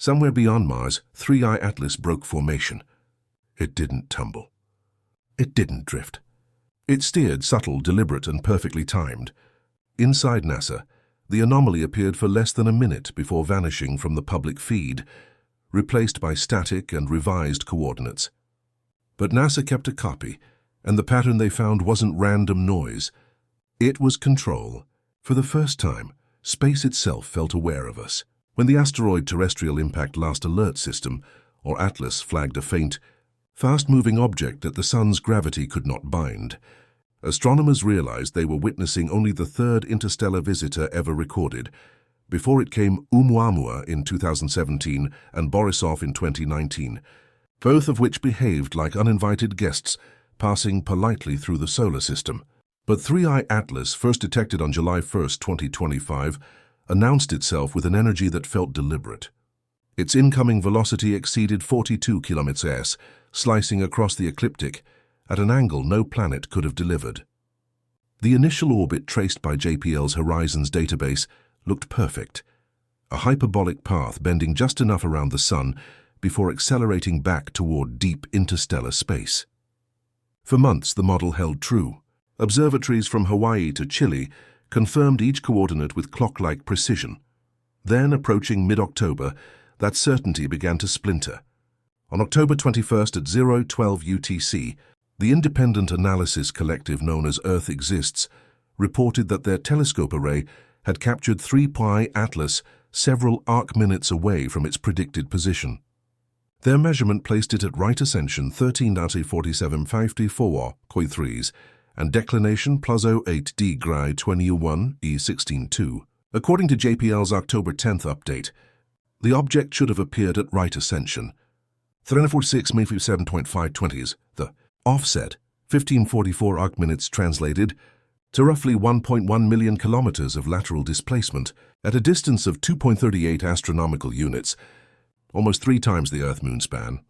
Somewhere beyond Mars, 3I Atlas broke formation. It didn't tumble. It didn't drift. It steered, subtle, deliberate, and perfectly timed. Inside NASA, the anomaly appeared for less than a minute before vanishing from the public feed, replaced by static and revised coordinates. But NASA kept a copy, and the pattern they found wasn't random noise. It was control. For the first time, space itself felt aware of us. When the Asteroid Terrestrial Impact Last Alert System, or ATLAS, flagged a faint, fast-moving object that the Sun's gravity could not bind, astronomers realized they were witnessing only the third interstellar visitor ever recorded. Before it came Oumuamua in 2017 and Borisov in 2019, both of which behaved like uninvited guests, passing politely through the solar system. But 3I Atlas, first detected on July 1, 2025, announced itself with an energy that felt deliberate. Its incoming velocity exceeded 42 km/s, slicing across the ecliptic at an angle no planet could have delivered. The initial orbit traced by JPL's Horizons database looked perfect, a hyperbolic path bending just enough around the Sun before accelerating back toward deep interstellar space. For months, the model held true. Observatories from Hawaii to Chile confirmed each coordinate with clock-like precision. Then, approaching mid-October, that certainty began to splinter. On October 21st at 0:12 UTC, the independent analysis collective known as Earth Exists reported that their telescope array had captured 3I Atlas several arc-minutes away from its predicted position. Their measurement placed it at right ascension 13.4754 Koi3s and declination +08 Grai 21 E16.2. According to JPL's October 10th update, the object should have appeared at right ascension 346.7.520s. The offset, 1544 arc-minutes, translated to roughly 1.1 million kilometers of lateral displacement at a distance of 2.38 astronomical units, almost 3 times the Earth-Moon span.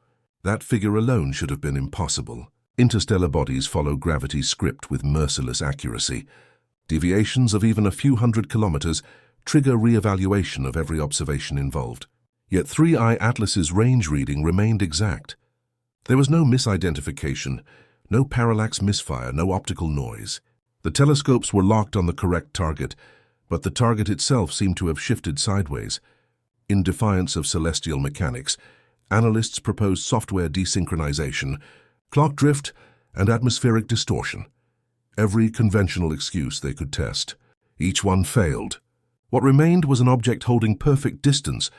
That figure alone should have been impossible. Interstellar bodies follow gravity's script with merciless accuracy. Deviations of even a few hundred kilometers trigger re-evaluation of every observation involved. Yet 3I Atlas's range reading remained exact. There was no misidentification, no parallax misfire, no optical noise. The telescopes were locked on the correct target, but the target itself seemed to have shifted sideways. In defiance of celestial mechanics, analysts proposed software desynchronization, clock drift, and atmospheric distortion. Every conventional excuse they could test. Each one failed. What remained was an object holding perfect distance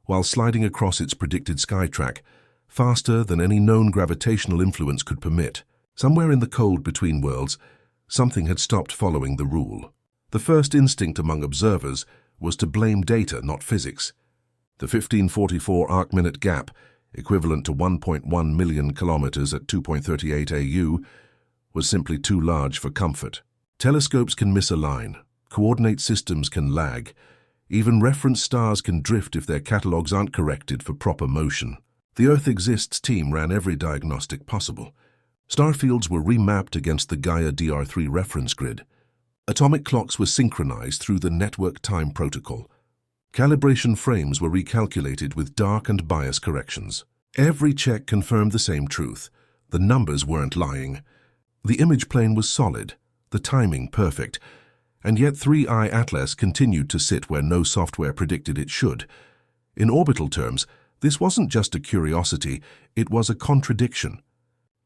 while sliding across its predicted skytrack, faster than any known gravitational influence could permit. Somewhere in the cold between worlds, something had stopped following the rule. The first instinct among observers was to blame data, not physics. The 1544 arc-minute gap, equivalent to 1.1 million kilometers at 2.38 AU, was simply too large for comfort. Telescopes can misalign, coordinate systems can lag, even reference stars can drift if their catalogs aren't corrected for proper motion. The Earth Exists team ran every diagnostic possible. Star fields were remapped against the Gaia DR3 reference grid. Atomic clocks were synchronized through the network time protocol. Calibration frames were recalculated with dark and bias corrections. Every check confirmed the same truth. The numbers weren't lying. The image plane was solid, the timing perfect, and yet 3I Atlas continued to sit where no software predicted it should. In orbital terms, this wasn't just a curiosity, it was a contradiction.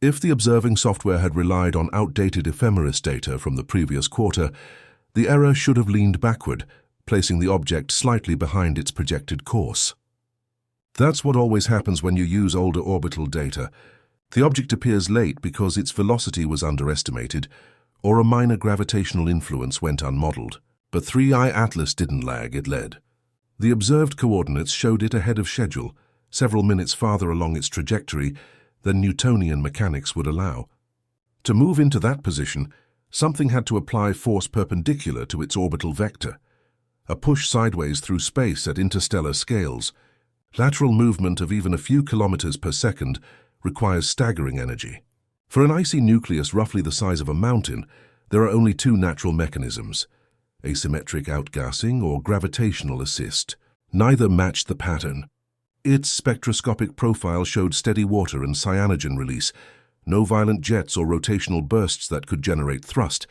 If the observing software had relied on outdated ephemeris data from the previous quarter, the error should have leaned backward, placing the object slightly behind its projected course. That's what always happens when you use older orbital data. The object appears late because its velocity was underestimated, or a minor gravitational influence went unmodeled. But 3I Atlas didn't lag, it led. The observed coordinates showed it ahead of schedule, several minutes farther along its trajectory than Newtonian mechanics would allow. To move into that position, something had to apply force perpendicular to its orbital vector, a push sideways through space at interstellar scales. Lateral movement of even a few kilometers per second requires staggering energy. For an icy nucleus roughly the size of a mountain, there are only 2 natural mechanisms: asymmetric outgassing or gravitational assist. Neither matched the pattern. Its spectroscopic profile showed steady water and cyanogen release, no violent jets or rotational bursts that could generate thrust,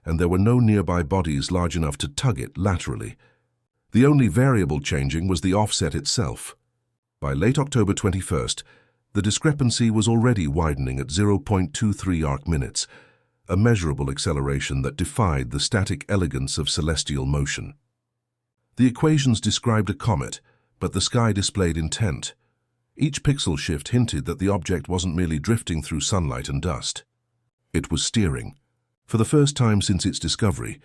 and there were no nearby bodies large enough to tug it laterally. The only variable changing was the offset itself. By late October 21st, the discrepancy was already widening at 0.23 arc-minutes, a measurable acceleration that defied the static elegance of celestial motion. The equations described a comet, but the sky displayed intent. Each pixel shift hinted that the object wasn't merely drifting through sunlight and dust. It was steering. For the first time since its discovery,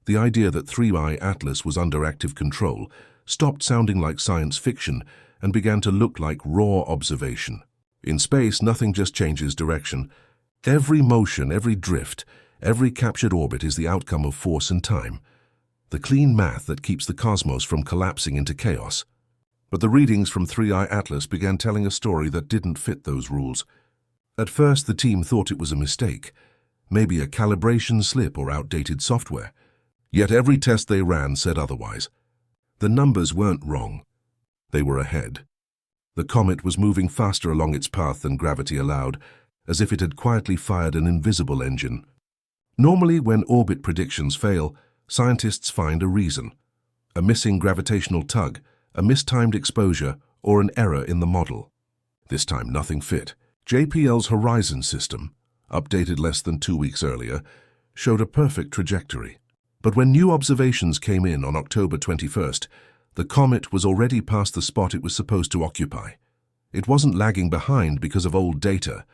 the idea that 3I Atlas was under active control stopped sounding like science fiction and began to look like raw observation. In space, nothing just changes direction. Every motion, every drift, every captured orbit is the outcome of force and time, the clean math that keeps the cosmos from collapsing into chaos. But the readings from 3I Atlas began telling a story that didn't fit those rules. At first, the team thought it was a mistake, maybe a calibration slip or outdated software. Yet every test they ran said otherwise. The numbers weren't wrong. They were ahead. The comet was moving faster along its path than gravity allowed, as if it had quietly fired an invisible engine. Normally, when orbit predictions fail, scientists find a reason. A missing gravitational tug, a mistimed exposure, or an error in the model. This time nothing fit. JPL's Horizon system, updated less than 2 weeks earlier, showed a perfect trajectory. But when new observations came in on October 21st, the comet was already past the spot it was supposed to occupy. It wasn't lagging behind because of old data.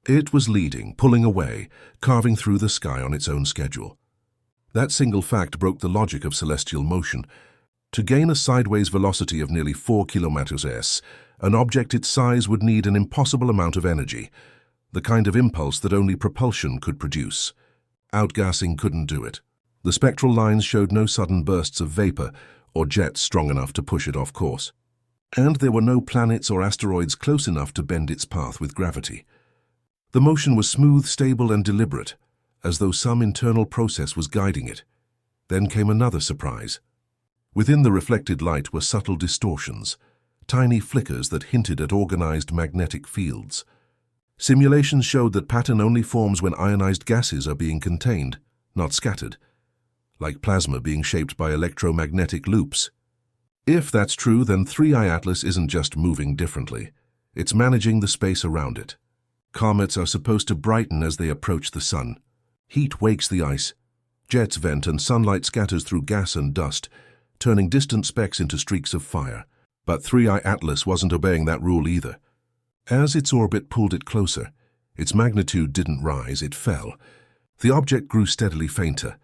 It was leading, pulling away, carving through the sky on its own schedule. That single fact broke the logic of celestial motion. To gain a sideways velocity of nearly 4 km/s, an object its size would need an impossible amount of energy, the kind of impulse that only propulsion could produce. Outgassing couldn't do it. The spectral lines showed no sudden bursts of vapor or jets strong enough to push it off course. And there were no planets or asteroids close enough to bend its path with gravity. The motion was smooth, stable, and deliberate, as though some internal process was guiding it. Then came another surprise. Within the reflected light were subtle distortions, tiny flickers that hinted at organized magnetic fields. Simulations showed that pattern only forms when ionized gases are being contained, not scattered, like plasma being shaped by electromagnetic loops. If that's true, then 3I Atlas isn't just moving differently. It's managing the space around it. Comets are supposed to brighten as they approach the sun. Heat wakes the ice. Jets vent and sunlight scatters through gas and dust, turning distant specks into streaks of fire. But 3I Atlas wasn't obeying that rule either. As its orbit pulled it closer, its magnitude didn't rise, it fell. The object grew steadily fainter,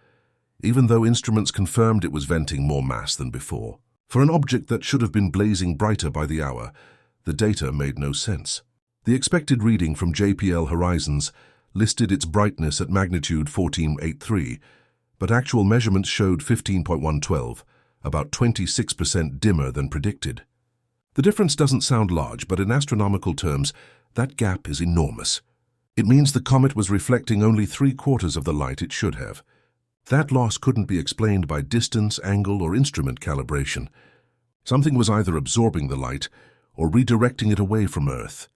even though instruments confirmed it was venting more mass than before. For an object that should have been blazing brighter by the hour, the data made no sense. The expected reading from JPL Horizons listed its brightness at magnitude 14.83, but actual measurements showed 15.112, about 26% dimmer than predicted. The difference doesn't sound large, but in astronomical terms, that gap is enormous. It means the comet was reflecting only 3/4 of the light it should have. That loss couldn't be explained by distance, angle, or instrument calibration. Something was either absorbing the light or redirecting it away from Earth.